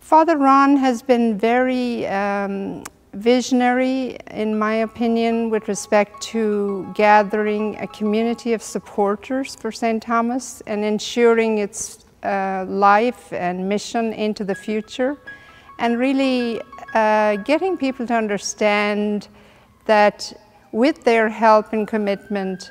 Father Ron has been very visionary, in my opinion, with respect to gathering a community of supporters for St. Thomas and ensuring its life and mission into the future, and really getting people to understand that with their help and commitment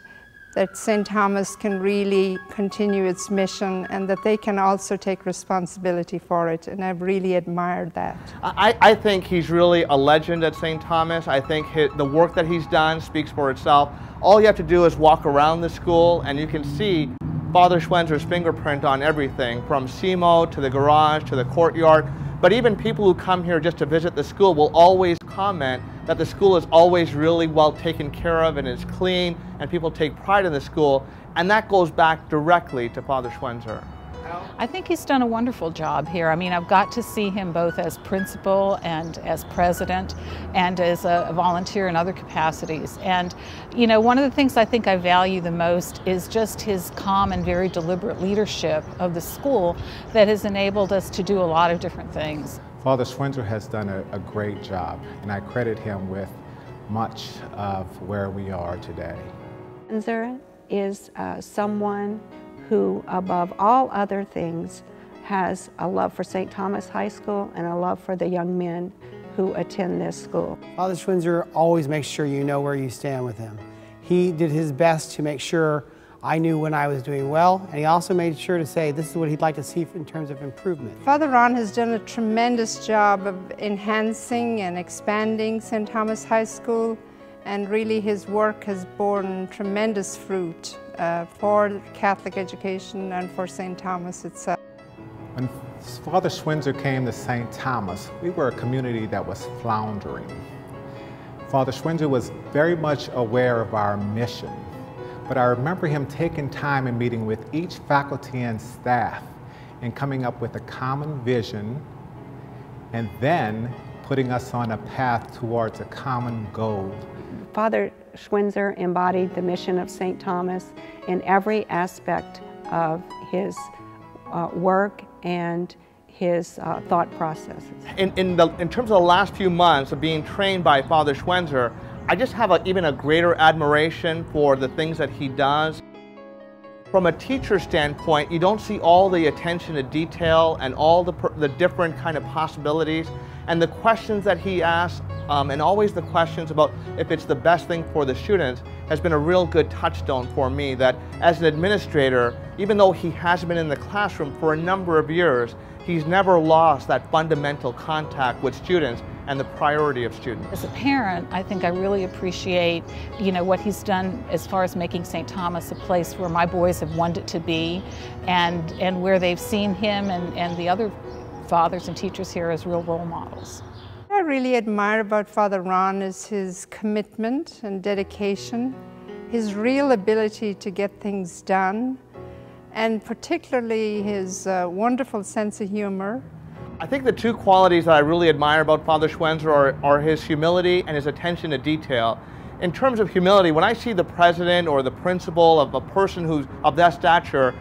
that St. Thomas can really continue its mission and that they can also take responsibility for it, and I've really admired that. I think he's really a legend at St. Thomas. I think the work that he's done speaks for itself. All you have to do is walk around the school and you can see Father Schwenzer's fingerprint on everything, from SEMO to the garage to the courtyard. But even people who come here just to visit the school will always comment that the school is always really well taken care of and is clean, and people take pride in the school, and that goes back directly to Father Schwenzer. I think he's done a wonderful job here. I mean, I've got to see him both as principal and as president and as a volunteer in other capacities. And, you know, one of the things I think I value the most is just his calm and very deliberate leadership of the school that has enabled us to do a lot of different things. Father Schwenzer has done a great job, and I credit him with much of where we are today. Schwenzer is someone who, above all other things, has a love for St. Thomas High School and a love for the young men who attend this school. Father Schwenzer always makes sure you know where you stand with him. He did his best to make sure I knew when I was doing well, and he also made sure to say this is what he'd like to see in terms of improvement. Father Ron has done a tremendous job of enhancing and expanding St. Thomas High School, and really his work has borne tremendous fruit for Catholic education and for St. Thomas itself. When Father Schwenzer came to St. Thomas, we were a community that was floundering. Father Schwenzer was very much aware of our mission, but I remember him taking time and meeting with each faculty and staff and coming up with a common vision, and then putting us on a path towards a common goal. Father Schwenzer embodied the mission of St. Thomas in every aspect of his work and his thought processes. In terms of the last few months of being trained by Father Schwenzer, I just have even a greater admiration for the things that he does. From a teacher standpoint, you don't see all the attention to detail and all the different kind of possibilities, and the questions that he asks, and always the questions about if it's the best thing for the students, has been a real good touchstone for me, that as an administrator, even though he has been in the classroom for a number of years, he's never lost that fundamental contact with students and the priority of students. As a parent, I think I really appreciate, you know, what he's done as far as making St. Thomas a place where my boys have wanted it to be, and where they've seen him and the other fathers and teachers here as real role models. What I really admire about Father Ron is his commitment and dedication, his real ability to get things done, and particularly his wonderful sense of humor. I think the two qualities that I really admire about Father Schwenzer are his humility and his attention to detail. In terms of humility, when I see the president or the principal of a person who's of that stature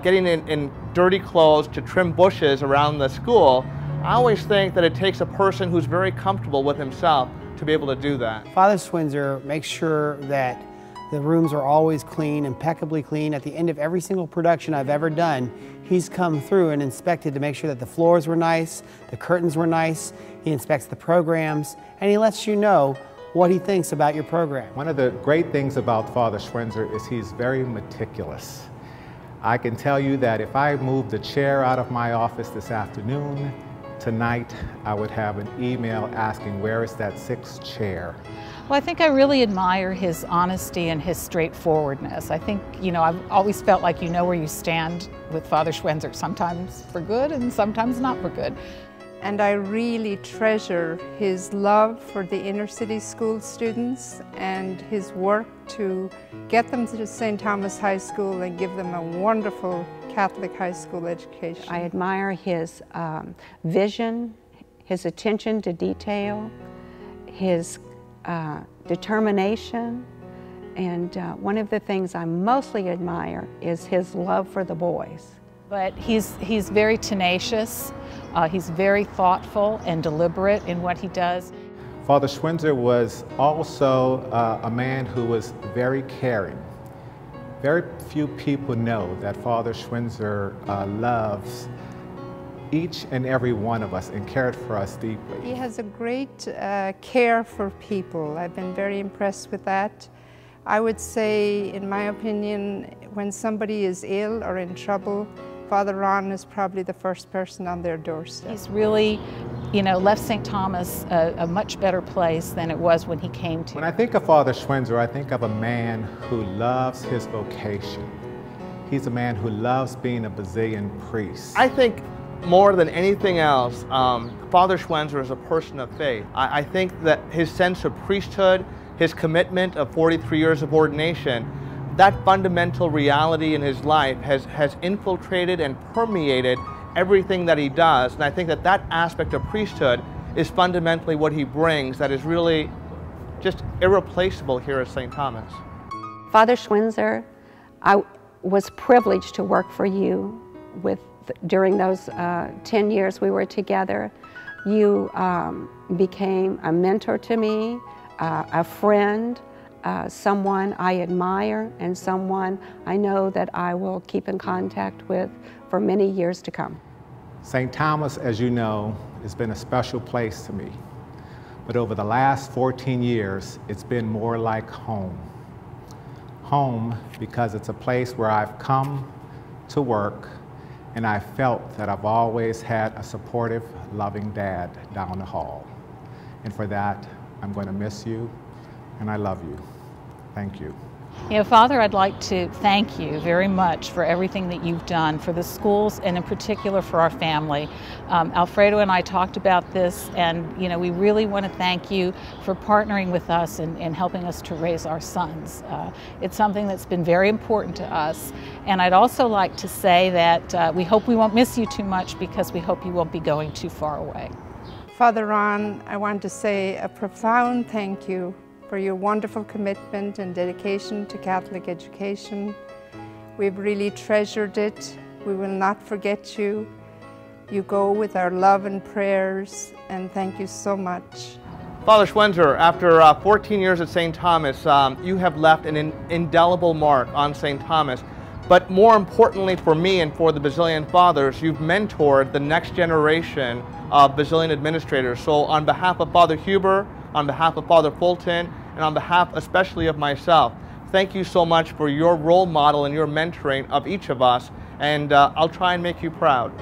getting in dirty clothes to trim bushes around the school, I always think that it takes a person who's very comfortable with himself to be able to do that. Father Schwenzer makes sure that the rooms are always clean, impeccably clean. At the end of every single production I've ever done, he's come through and inspected to make sure that the floors were nice, the curtains were nice, he inspects the programs, and he lets you know what he thinks about your program. One of the great things about Father Schwenzer is he's very meticulous. I can tell you that if I moved the chair out of my office this afternoon, tonight I would have an email asking, where is that sixth chair? Well, I think I really admire his honesty and his straightforwardness. I think, you know, I've always felt like you know where you stand with Father Schwenzer, sometimes for good and sometimes not for good. And I really treasure his love for the inner city school students and his work to get them to St. Thomas High School and give them a wonderful Catholic high school education. I admire his vision, his attention to detail, his determination, and one of the things I mostly admire is his love for the boys. But he's very tenacious, he's very thoughtful and deliberate in what he does. Father Schwenzer was also a man who was very caring. Very few people know that Father Schwenzer loves each and every one of us and cared for us deeply. He has a great care for people. I've been very impressed with that. I would say, in my opinion, when somebody is ill or in trouble, Father Ron is probably the first person on their doorstep. He's really, left St. Thomas a much better place than it was when he came to. When I think of Father Schwenzer, I think of a man who loves his vocation. He's a man who loves being a Basilian priest. I think more than anything else, Father Schwenzer is a person of faith. I think that his sense of priesthood, his commitment of 43 years of ordination, that fundamental reality in his life has infiltrated and permeated everything that he does. And I think that that aspect of priesthood is fundamentally what he brings that is really just irreplaceable here at St. Thomas. Father Schwenzer, I was privileged to work for you during those 10 years we were together. You became a mentor to me, a friend, someone I admire, and someone I know that I will keep in contact with for many years to come. St. Thomas, as you know, has been a special place to me. But over the last 14 years, it's been more like home. Home because it's a place where I've come to work, and I felt that I've always had a supportive, loving dad down the hall. And for that, I'm going to miss you, and I love you. Thank you. Father, I'd like to thank you very much for everything that you've done for the schools and in particular for our family. Alfredo and I talked about this, and we really want to thank you for partnering with us and helping us to raise our sons. It's something that's been very important to us, and I'd also like to say that we hope we won't miss you too much because we hope you won't be going too far away. Father Ron, I want to say a profound thank you for your wonderful commitment and dedication to Catholic education. We've really treasured it. We will not forget you. You go with our love and prayers, and thank you so much. Father Schwenzer, after 14 years at St. Thomas, you have left an indelible mark on St. Thomas. But more importantly for me and for the Basilian Fathers, you've mentored the next generation of Basilian administrators. So on behalf of Father Huber, on behalf of Father Fulton, and on behalf especially of myself, thank you so much for your role model and your mentoring of each of us, and I'll try and make you proud.